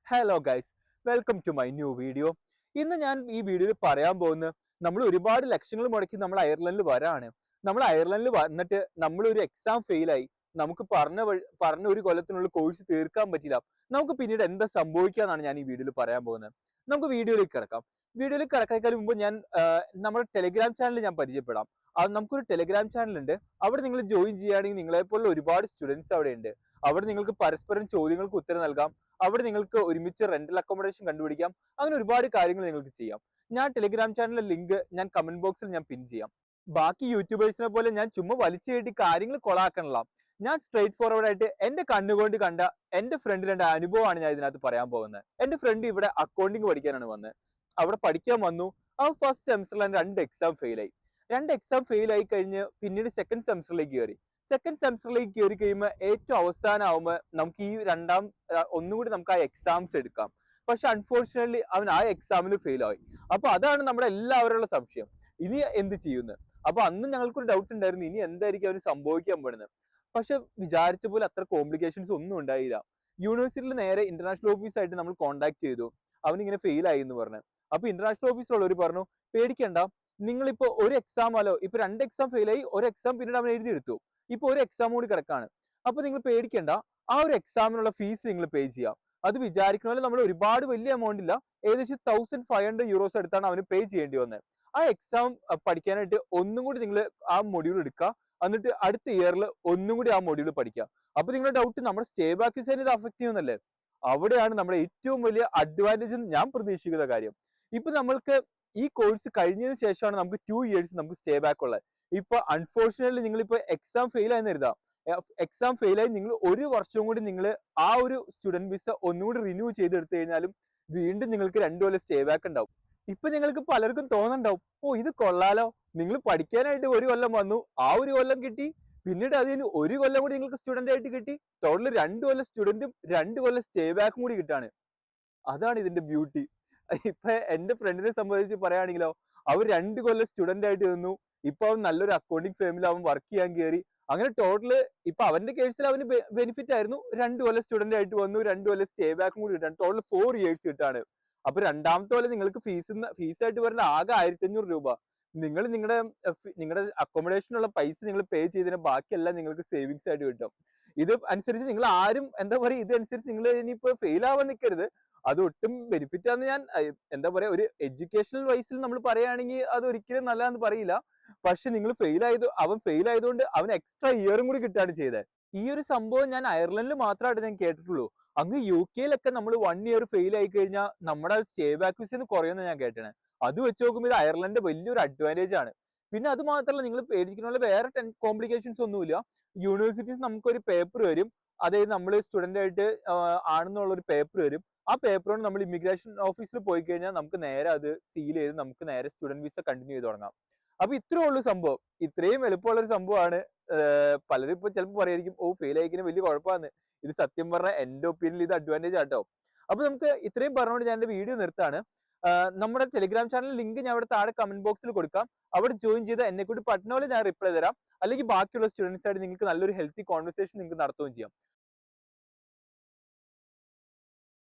Hello guys, welcome to my new video. ഇന്ന് ഞാൻ ഈ വീഡിയോയിൽ പറയാൻ പോകുന്നത് നമ്മൾ ഒരുപാട് ലക്ഷങ്ങൾ മുടക്കി നമ്മൾ അയർലൻഡിൽ വരാണ്. നമ്മൾ അയർലൻഡിൽ വന്നിട്ട് നമ്മൾ ഒരു എക്സാം ഫെയിലായി, നമുക്ക് പറഞ്ഞ ഒരു കൊല്ലത്തിനുള്ള കോഴ്സ് തീർക്കാൻ പറ്റില്ല. നമുക്ക് പിന്നീട് എന്താ സംഭവിക്കാന്നാണ് ഞാൻ ഈ വീഡിയോയിൽ പറയാൻ പോകുന്നത്. നമുക്ക് വീഡിയോയിലേക്ക് കിടക്കാം. വീഡിയോയിലേക്ക് കിടക്കുന്നതിന് മുമ്പ് ഞാൻ നമ്മുടെ ടെലിഗ്രാം ചാനൽ ഞാൻ പരിചയപ്പെടാം. അത് നമുക്കൊരു ടെലിഗ്രാം ചാനൽ ഉണ്ട്. അവിടെ നിങ്ങൾ ജോയിൻ ചെയ്യുകയാണെങ്കിൽ നിങ്ങളെപ്പോലുള്ള ഒരുപാട് സ്റ്റുഡൻസ് അവിടെ ഉണ്ട്. അവിടെ നിങ്ങൾക്ക് പരസ്പരം ചോദ്യങ്ങൾക്ക് ഉത്തരം നൽകാം. അവിടെ നിങ്ങൾക്ക് ഒരുമിച്ച് റെന്റൽ അക്കോമഡേഷൻ കണ്ടുപിടിക്കാം. അങ്ങനെ ഒരുപാട് കാര്യങ്ങൾ നിങ്ങൾക്ക് ചെയ്യാം. ഞാൻ ടെലിഗ്രാം ചാനലിലെ ലിങ്ക് ഞാൻ കമന്റ് ബോക്സിൽ ഞാൻ പിൻ ചെയ്യാം. ബാക്കി യൂട്യൂബേഴ്സിനെ പോലെ ഞാൻ ചുമ്മാ വലിച്ചു കയറ്റി കാര്യങ്ങൾ കൊളാക്കണില്ല. ഞാൻ സ്ട്രേറ്റ് ഫോർവേഡ് ആയിട്ട് എന്റെ കണ്ണുകൊണ്ട് കണ്ട എന്റെ ഫ്രണ്ടിന്റെ അനുഭവമാണ് ഞാൻ ഇതിനകത്ത് പറയാൻ പോകുന്നത്. എന്റെ ഫ്രണ്ട് ഇവിടെ അക്കൗണ്ടിങ് പഠിക്കാനാണ് വന്നത്. അവിടെ പഠിക്കാൻ വന്നു. ആ ഫസ്റ്റ് സെമസ്റ്ററിൽ രണ്ട് എക്സാം ഫെയിലായി. രണ്ട് എക്സാം ഫെയിൽ ആയി കഴിഞ്ഞ് പിന്നീട് സെക്കൻഡ് സെമസ്റ്ററിലേക്ക് കയറി. സെക്കൻഡ് സെമസ്റ്ററിലേക്ക് കയറി കഴിയുമ്പോൾ ഏറ്റവും അവസാനമാകുമ്പോൾ നമുക്ക് ഈ ഒന്നും കൂടി നമുക്ക് ആ എക്സാംസ് എടുക്കാം. പക്ഷെ അൺഫോർച്ചുനേറ്റ്ലി അവൻ ആ എക്സാമിൽ ഫെയിൽ ആയി. അപ്പൊ അതാണ് നമ്മുടെ എല്ലാവരുള്ള സംശയം, ഇനി എന്ത് ചെയ്യുന്നത്. അപ്പൊ അന്ന് ഞങ്ങൾക്കൊരു ഡൗട്ട് ഉണ്ടായിരുന്നു, ഇനി എന്തായിരിക്കും അവന് സംഭവിക്കാൻ പോകുന്നത്. പക്ഷെ വിചാരിച്ച പോലെ അത്ര കോംപ്ലിക്കേഷൻസ് ഒന്നും ഉണ്ടായില്ല. യൂണിവേഴ്സിറ്റിയിൽ നേരെ ഇന്റർനാഷണൽ ഓഫീസായിട്ട് നമ്മൾ കോൺടാക്ട് ചെയ്തു. അവനിങ്ങനെ ഫെയിൽ ആയി എന്ന് പറഞ്ഞു. അപ്പൊ ഇന്റർനാഷണൽ ഓഫീസിലുള്ളവർ പറഞ്ഞു, പേടിക്കണ്ട, നിങ്ങളിപ്പോ ഒരു എക്സാം അല്ലോ, ഇപ്പൊ രണ്ട് എക്സാം ഫെയിൽ ആയി, ഒരു എക്സാം പിന്നീട് അവൻ എഴുതിയെടുത്തു, ഇപ്പൊ ഒരു എക്സാം കൂടി കിടക്കാണ്. അപ്പൊ നിങ്ങൾ പേടിക്കേണ്ട, ആ ഒരു എക്സാമിനുള്ള ഫീസ് നിങ്ങൾ പേ ചെയ്യാം. അത് വിചാരിക്കുന്ന പോലെ നമ്മൾ ഒരുപാട് വലിയ എമൗണ്ട് ഇല്ല, ഏകദേശം 1500 euros അടുത്താണ് അവന് പേ ചെയ്യേണ്ടി വന്നത്. ആ എക്സാം പഠിക്കാനായിട്ട് ഒന്നും കൂടി നിങ്ങൾ ആ മൊഡ്യൂൾ എടുക്കുക. എന്നിട്ട് അടുത്ത ഇയറിൽ ഒന്നും കൂടി ആ മൊഡ്യൂൾ പഠിക്കുക. അപ്പൊ നിങ്ങളുടെ ഡൗട്ട്, നമ്മുടെ സ്റ്റേ ബാക്ക് വിസേനെ ഇത് അഫക്ട് ചെയ്യുന്നല്ലേ? അവിടെയാണ് നമ്മുടെ ഏറ്റവും വലിയ അഡ്വാൻറ്റേജ് ഞാൻ പ്രതീക്ഷിക്കുന്ന കാര്യം. ഇപ്പൊ നമ്മൾക്ക് ഈ കോഴ്സ് കഴിഞ്ഞതിന് ശേഷമാണ് നമുക്ക് 2 years നമുക്ക് സ്റ്റേ ബാക്ക് ഉള്ളത്. ഇപ്പൊ അൺഫോർച്ചുനേറ്റ്ലി നിങ്ങളിപ്പോ എക്സാം ഫെയിൽ ആയി എഴുതാം. എക്സാം ഫെയിൽ ആയി നിങ്ങൾ ഒരു വർഷവും കൂടി നിങ്ങൾ ആ ഒരു സ്റ്റുഡന്റ് വിസ ഒന്നുകൂടി റിന്യൂ ചെയ്തെടുത്തു കഴിഞ്ഞാലും വീണ്ടും നിങ്ങൾക്ക് 2 കൊല്ലം സ്റ്റേ ബാക്ക് ഉണ്ടാവും. ഇപ്പൊ നിങ്ങൾക്ക് പലർക്കും തോന്നുന്നുണ്ടാവും, ഓ ഇത് കൊള്ളാലോ, നിങ്ങൾ പഠിക്കാനായിട്ട് ഒരു കൊല്ലം വന്നു, ആ ഒരു കൊല്ലം കിട്ടി, പിന്നീട് അതിന് ഒരു കൊല്ലം കൂടി നിങ്ങൾക്ക് സ്റ്റുഡന്റ് ആയിട്ട് കിട്ടി, ടോട്ടൽ 2 കൊല്ലം സ്റ്റുഡന്റും 2 കൊല്ലം സ്റ്റേ ബാക്കും കൂടി കിട്ടാണ്. അതാണ് ഇതിന്റെ ബ്യൂട്ടി. ഇപ്പൊ എന്റെ ഫ്രണ്ടിനെ സംബന്ധിച്ച് പറയുകയാണെങ്കിലോ, അവർ 2 കൊല്ലം സ്റ്റുഡന്റ് ആയിട്ട് നിന്നു. ഇപ്പൊ അവൻ നല്ലൊരു അക്കൗണ്ടിങ് ഫേമിൽ അവൻ വർക്ക് ചെയ്യാൻ കയറി. അങ്ങനെ ടോട്ടല് ഇപ്പൊ അവന്റെ കേസിൽ അവന് ബെനിഫിറ്റ് ആയിരുന്നു, 2 കൊല്ലം സ്റ്റുഡന്റ് ആയിട്ട് വന്നു, 2 കൊല്ലം സ്റ്റേ ബാക്കും കൂടി കിട്ടാണ്, ടോട്ടൽ 4 years കിട്ടാണ്. അപ്പൊ രണ്ടാമത്തെ കൊല്ലം നിങ്ങൾക്ക് ഫീസായിട്ട് വരുന്ന ആകെ 1500 രൂപ. നിങ്ങളുടെ അക്കോമഡേഷനുള്ള പൈസ നിങ്ങൾ പേ ചെയ്തതിന് ബാക്കിയെല്ലാം നിങ്ങൾക്ക് സേവിങ്സ് ആയിട്ട് കിട്ടും. ഇത് അനുസരിച്ച് നിങ്ങൾ ആരും എന്താ പറയുക, ഇതനുസരിച്ച് നിങ്ങൾ ഇനിയിപ്പോ ഫെയിൽ ആവാൻ നിൽക്കരുത്. അത് ഒട്ടും ബെനിഫിറ്റ് ആണെന്ന് ഞാൻ എന്താ പറയാ, ഒരു എഡ്യൂക്കേഷണൽ വൈസിൽ നമ്മൾ പറയുകയാണെങ്കിൽ അത് ഒരിക്കലും നല്ലതെന്ന് പറയില്ല. പക്ഷെ നിങ്ങൾ അവൻ ഫെയിൽ ആയതുകൊണ്ട് അവൻ എക്സ്ട്രാ ഇയറും കൂടി കിട്ടാണ് ചെയ്തത്. ഈ ഒരു സംഭവം ഞാൻ അയർലൻഡിൽ മാത്രമായിട്ട് ഞാൻ കേട്ടിട്ടുള്ളൂ. അങ്ങ് UK നമ്മൾ 1 year ഫെയിൽ ആയി കഴിഞ്ഞാൽ നമ്മുടെ സ്റ്റേ ബാക്ക് വിസ കുറയുമെന്ന് ഞാൻ കേട്ടത്. അത് വെച്ച് നോക്കുമ്പോൾ ഇത് അയർലൻഡ് വലിയൊരു അഡ്വാൻറ്റേജ് ആണ്. പിന്നെ അത് മാത്രമല്ല, നിങ്ങൾ പേടിക്കുന്ന വേറെ കോംപ്ലിക്കേഷൻസ് ഒന്നുമില്ല. യൂണിവേഴ്സിറ്റീസ് നമുക്കൊരു പേപ്പർ വരും, അതായത് നമ്മൾ സ്റ്റുഡന്റ് ആയിട്ട് ആണെന്നുള്ള ഒരു പേപ്പർ വരും. ആ പേപ്പറോട് നമ്മൾ ഇമിഗ്രേഷൻ ഓഫീസിൽ പോയി കഴിഞ്ഞാൽ നമുക്ക് നേരെ അത് സീൽ ചെയ്ത് നമുക്ക് നേരെ സ്റ്റുഡന്റ് വിസ കണ്ടിന്യൂ ചെയ്ത് തുടങ്ങാം. അപ്പൊ ഇത്രേ ഉള്ളൂ സംഭവം. ഇത്രയും എളുപ്പമുള്ള ഒരു സംഭവമാണ്. പലരും ഇപ്പൊ ചിലപ്പോൾ പറയായിരിക്കും, ഓ ഫെയിൽ ആയിക്കുന്ന വലിയ കുഴപ്പമാണ്. ഇത് സത്യം പറഞ്ഞാൽ എന്റെ ഒപ്പീനിയനിൽ ഇത് അഡ്വാൻറ്റേജ് ആട്ടോ. അപ്പൊ നമുക്ക് ഇത്രയും പറഞ്ഞുകൊണ്ട് ഞാൻ എന്റെ വീഡിയോ നിർത്താണ്. നമ്മുടെ ടെലിഗ്രാം ചാനൽ ലിങ്ക് ഞാൻ അവിടെ താഴെ കമന്റ് ബോക്സിൽ കൊടുക്കാം. അവിടെ ജോയിൻ ചെയ്ത് എന്നെ കൂടി പറ്റുന്ന പോലെ ഞാൻ റിപ്ലൈ തരാം. അല്ലെങ്കിൽ ബാക്കിയുള്ള സ്റ്റുഡൻസ് ആയിട്ട് നിങ്ങൾക്ക് നല്ലൊരു ഹെൽത്തി കോൺവെർസേഷൻ നിങ്ങൾക്ക് നടത്തുകയും ചെയ്യാം.